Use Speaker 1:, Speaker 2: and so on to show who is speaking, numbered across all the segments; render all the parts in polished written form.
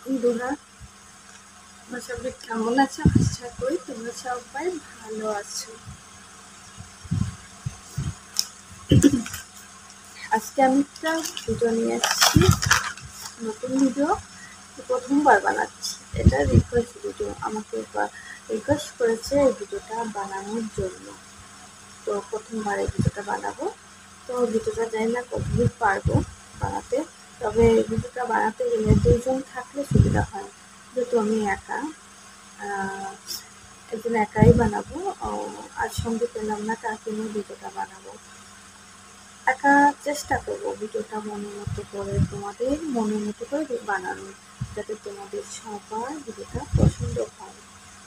Speaker 1: বন্ধুরা, তোমরা সবাই কেমন আছো? আশা করি তোমরা সবাই ভালো আছো। আজকে আমি একটা ভিডিও নিয়ে এসেছি, নতুন ভিডিও। প্রথমবার বানাচ্ছি, এটা রিকোয়েস্ট ভিডিও। আমাকে রিকোয়েস্ট করেছে এই ভিডিওটা বানানোর জন্য, তো প্রথমবার এই ভিডিওটা বানাবো। তো ভিডিওটা জানি না কতদূর পারবো বানাতে, তবে ভিডিওটা বানাতে গেলে দুজন থাকলে সুবিধা হয়, যেহেতু আমি একা। একজন একাই বানাবো, আর সঙ্গে পেলাম না কাকে নিয়ে ভিডিওটা বানাবো। একা চেষ্টা করবো ভিডিওটা মনের মতো করে, তোমাদের মনের মতো করে বানানোর, যাতে তোমাদের সবার ভিডিওটা পছন্দ হয়।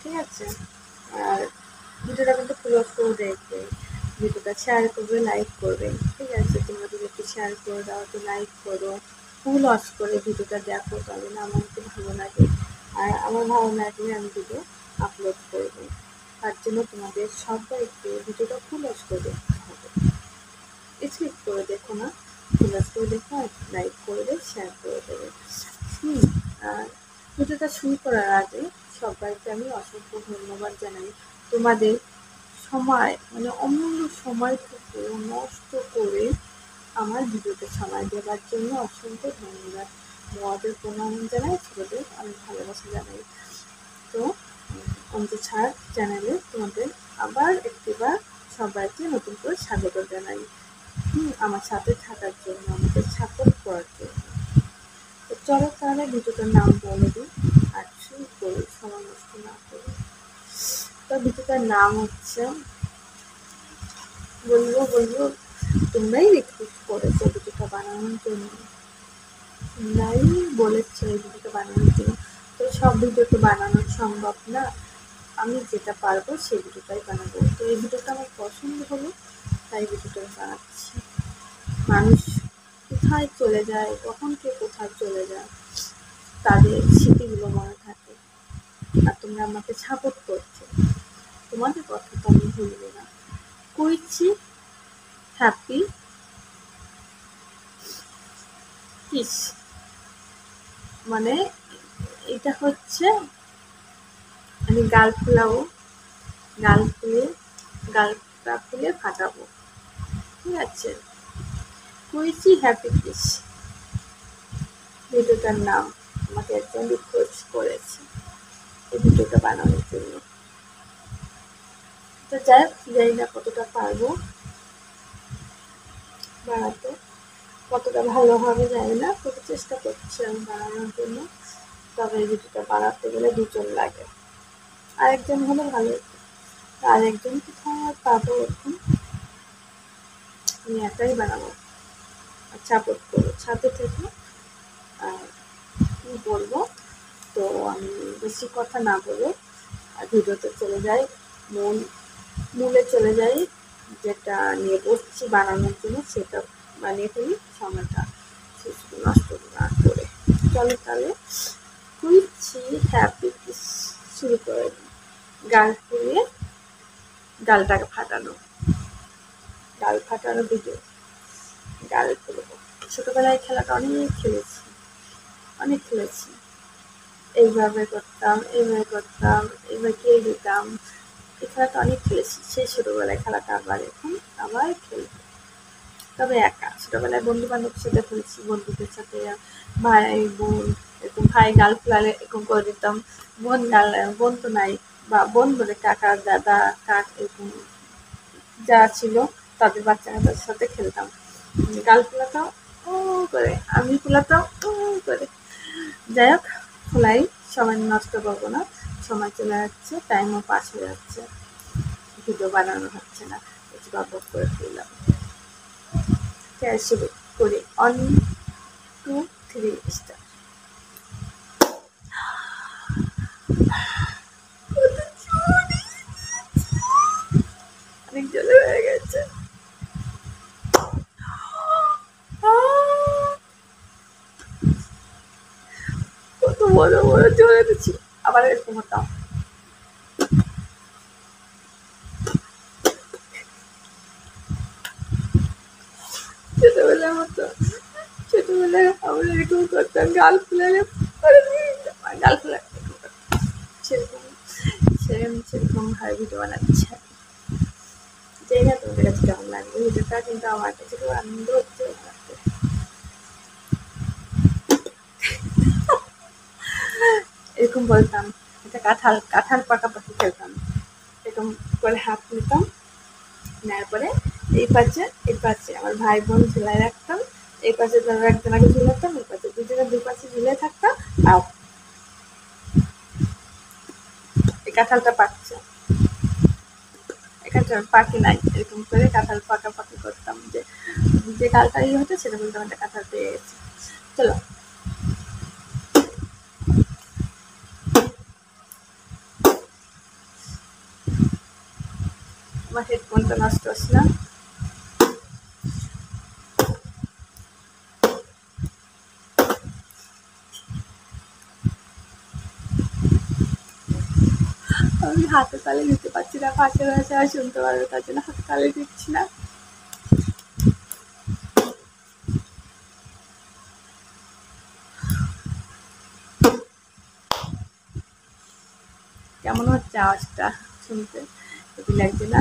Speaker 1: ঠিক আছে? আর ভিডিওটা কিন্তু ক্লোজ করে দেখবে, ভিডিওটা শেয়ার করবে, লাইক করবে। ঠিক আছে? তোমরা যদি একটু শেয়ার করে দাও, একটু লাইক করো, ফুল ওয়াচ করে ভিডিওটা দেখো, তবে না আমার একটু ভালো লাগে। আর আমার ভালো লাগলে আমি ভিডিও আপলোড করবো। তার জন্য তোমাদের সবাইকে ভিডিওটা ফুল ওয়াচ করে দেখতে হবে। স্কিপ করে দেখো না, ফুল ওয়াচ করে দেখো, আর লাইক করবে, শেয়ার করে দেবে। আর ভিডিওটা শুরু করার আগে সবাইকে আমি অসংখ্য ধন্যবাদ জানাই। তোমাদের সময়, মানে অমূল্য সময়টুকু নষ্ট করে আমার ভিডিওতে সময় দেওয়ার জন্য অসংখ্য ধন্যবাদ। বড়দের প্রণাম জানাই, ছোটদের অনেক ভালোবাসা জানাই। তো অন্তর ছাড় চ্যানেলে তোমাদের আবার একটিবার সবাইকে নতুন করে স্বাগত জানাই, আমার সাথে থাকার জন্য, আমাকে সাপোর্ট করার জন্য। তো চলো তাহলে ভিডিওটার নাম বলে দিই, আর শুরু করি সময় নষ্ট না করে। তো ভিডিওটার নাম হচ্ছে, বলবো তোমরাই রিকোয়েস্ট করেছো ভিডিওটা বানানোর জন্য, তোমরাই বলেছো এই ভিডিওটা বানানোর জন্য। তো সব ভিডিও তো বানানো সম্ভব না, আমি যেটা পারবো সেই ভিডিওটাই বানাবো। তো এই ভিডিওটা আমার পছন্দ হলো, তাই ভিডিওটা বানাচ্ছি। মানুষ কোথায় চলে যায়, কখন কে কোথায় চলে যায়, তাদের স্মৃতিগুলো মনে থাকে। আর তোমরা আমাকে সাপোর্ট করছো, তোমাদের কথা তো আমি ভুলবো না। কইছি হ্যাপি কিস, মানে এটা হচ্ছে আমি গাল ফুলাবো, গাল ফুলে গালটা ফুলে ফাটাবো। ঠিক আছে? কইছি হ্যাপি কিস ভিডিওটার নাম। আমাকে একজন রিকোয়েস্ট করেছে এই ভিডিওটা বানানোর জন্য। তো যাই হোক, জানি না কতটা পারবো বানাতে, কতটা ভালো হবে জানি না, তবে চেষ্টা করছি আমি বানানোর জন্য। তবে এই ভিডিওটা বানাতে গেলে দুজন লাগে, আরেকজন হলে ভালো হতো। আরেকজন কোথায় পাবো এখন, আমি একাই বানাবো। আর সাপোর্ট করবো, সাথে থেকে। আর কি বলবো, তো আমি বেশি কথা না বলে আর ভিডিওতে চলে যাই, মূলে চলে যাই, যেটা নিয়ে বসছি বানানোর জন্য সেটা বানিয়ে ফেলি, সময়টা নষ্ট না করে। চলো তাহলে কুইছি হ্যাপি কিস শুরু করে দিই। গাল ফুলিয়ে গালটাকে ফাটানো, গাল ফাটানো ভিডিও, গাল ফুলবো। ছোটবেলায় খেলাটা অনেক খেলেছি। এইভাবে করতাম, এইভাবে কে দিতাম, এই খেলাটা অনেক খেলেছি। সেই ছোটবেলায় খেলাটা আবার খেলবো, তবে একা। ছোটবেলায় বন্ধু বান্ধবের সাথে খেলেছি, বন্ধুদের সাথে, ভাই বোন, এরকম ভাই গাল ফুলালে এরকম করে দিতাম, বোন তো নাই, বা বোন বলে কাকা দাদা এরকম যা ছিল তাদের বাচ্চাদের সাথে খেলতাম। গাল ফুলাতাম ও করে, আমি ফুলাতাম ও করে। যাই হোক, ফোলাই, সময় নষ্ট করবো না, সময় চলে যাচ্ছে, টাইমও পাস হয়ে যাচ্ছে, ভিডিও বানানো হচ্ছে না, একটু গল্প করে ফেললাম। শুরু করি, 1 2 3 স্টার। অনেক জলে হয়ে গেছে, কত বড় বড় জলে দিচ্ছি। আবার এরকম হতাম, ছোটবেলায় আমরা এরকম করতাম, গাল ফুলালে গাল ফোলা সেরকম সেরকম ভাবে ভিডিও বানাচ্ছে। জানি না তোমাদের কাছে কেমন লাগবে ভিডিওটা, কিন্তু আমার কাছে খুব আনন্দ হচ্ছে বানাতে। এরকম বলতাম, একটা কাঁঠাল পাকাপাকি খেলতাম, এরকম করে হাত নিতাম, নেওয়ার পরে এই পাশে আমার ভাই বোন ঝুলাই রাখতাম, এই পাশে ধরো একজনাকে ঝুলাতাম, এই পাশে দুজনে দুই পাশে ঝুলে থাকতাম। আর এই কাঁঠালটা পাকছে, এখানটা পাকি নাই, এরকম করে কাঁঠাল পাকাপাকি করতাম, যে যে কালটা ইয়ে হতো সেটা বলতাম একটা কাঁঠাল পেয়ে গেছে। চলো, আমার হেডফোনটা নষ্ট হচ্ছে না। আমি হাতে তালে দিতে পারছি না, পাশের ভাষা আর শুনতে পারবে, তার জন্য হাতে তালে দিচ্ছি না। কেমন হচ্ছে আওয়াজটা শুনতে? যদি লাগছে না,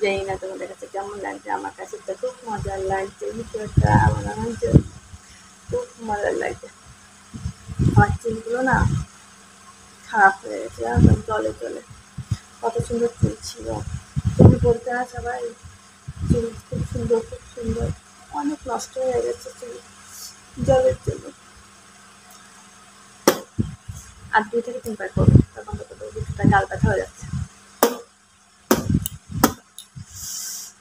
Speaker 1: জানি না তোমাদের কাছে কেমন লাগছে, আমার কাছে তো খুব মজার লাগছে ভিডিওটা, আমার হচ্ছে খুব মজার লাগছে। আমার চুলগুলো না খারাপ হয়ে গেছে, একদম জলে জলে, কত সুন্দর চুল ছিল। তুমি বলতে না সবাই চুল খুব সুন্দর খুব সুন্দর, অনেক নষ্ট হয়ে গেছে চুল জলের জন্য। আর 2 থেকে 3 বার করবো, তখন তো কিছুটা গাল ব্যথা হয়ে যাচ্ছে।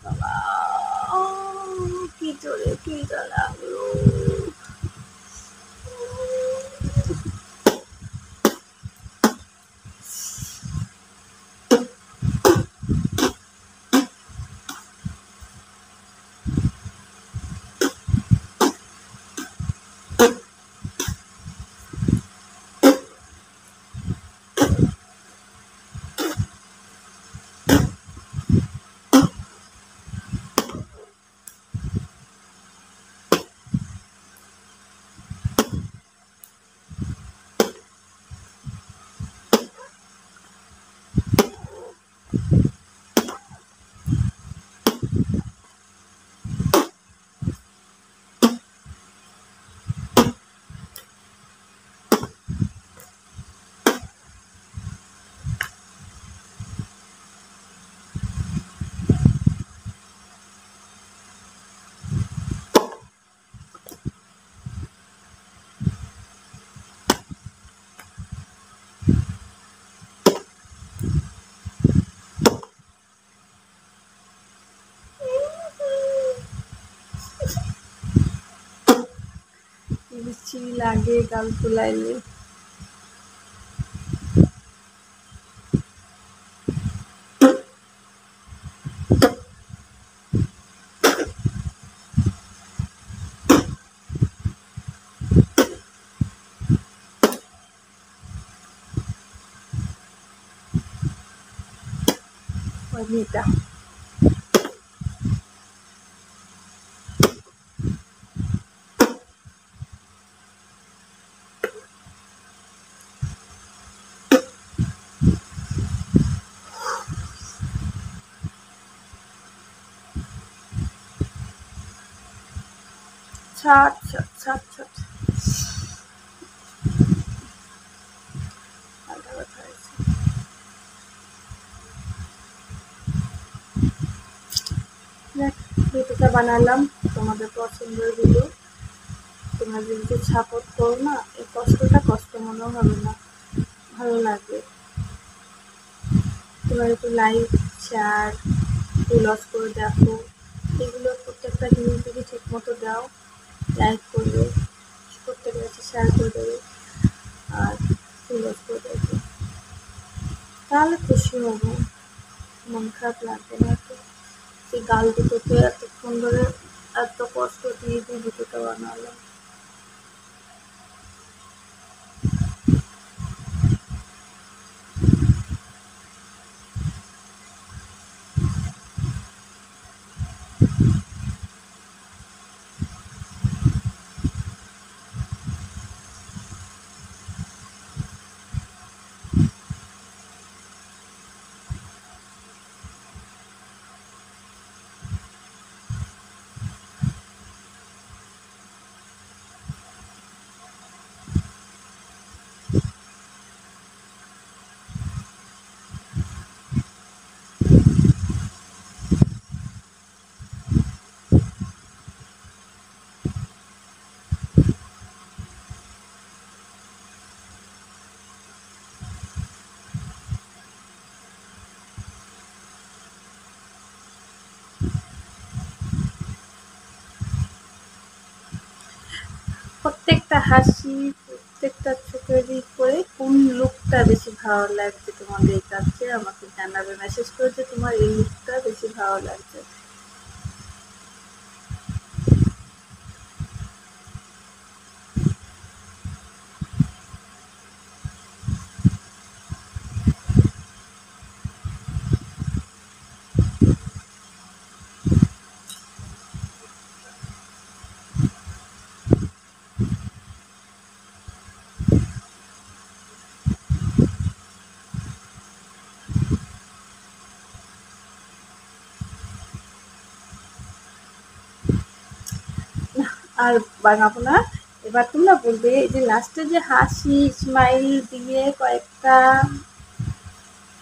Speaker 1: বাবা কি জোরে কি লাগলো। মিষ্টি লাগে গাল ফুলাইলে। Bonita. ছাড় ছাড় ছাড় ছাড়, মাথা ব্যথা হয়েছে। ভিডিওটা বানালাম তোমাদের পছন্দের ভিডিও, তোমরা যদি সাপোর্ট করো না, এই কষ্টটা কষ্ট মনেও হবে না, ভালো লাগবে। তোমরা একটু লাইক শেয়ার লস করে দেখো, এগুলো প্রত্যেকটা জিনিস যদি ঠিক মতো দাও, লাইক করবে, প্রত্যেকের কাছে শেয়ার করে দেবে, আর লস করে দেবে, তাহলে খুশি হবো, মন খারাপ লাগবে না। তো এই গাল দুটোকে এতক্ষণ ধরে এত কষ্ট দিয়ে দিয়ে ভিডিওটা বানালাম। প্রত্যেকটা হাসি, প্রত্যেকটা চোখের ই করে কোন লুকটা বেশি ভালো লাগছে তোমাদের কাছে আমাকে জানাবে, মেসেজ করে যে তোমার এই লুকটা বেশি ভালো লাগছে। আর বানাবো না। এবার তোমরা বলবে এই যে লাস্টে যে হাসি স্মাইল দিয়ে কয়েকটা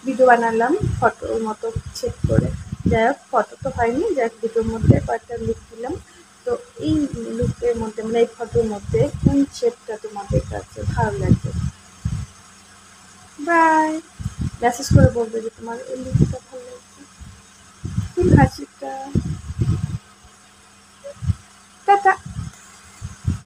Speaker 1: ভিডিও বানালাম ফটোর মতো সেট করে, যাই হোক ফটো তো হয়নি, যাই হোক ভিডিওর মধ্যে কয়েকটা লুক দিলাম। তো এই লুকের মধ্যে মানে এই ফটোর মধ্যে কোন শেপটা তোমাদের কাছে ভালো লাগবে? বাই। মেসেজ করে বলবে যে তোমার এই লুকটা ভালো লাগছে, কোন হাসিটা। টাটা।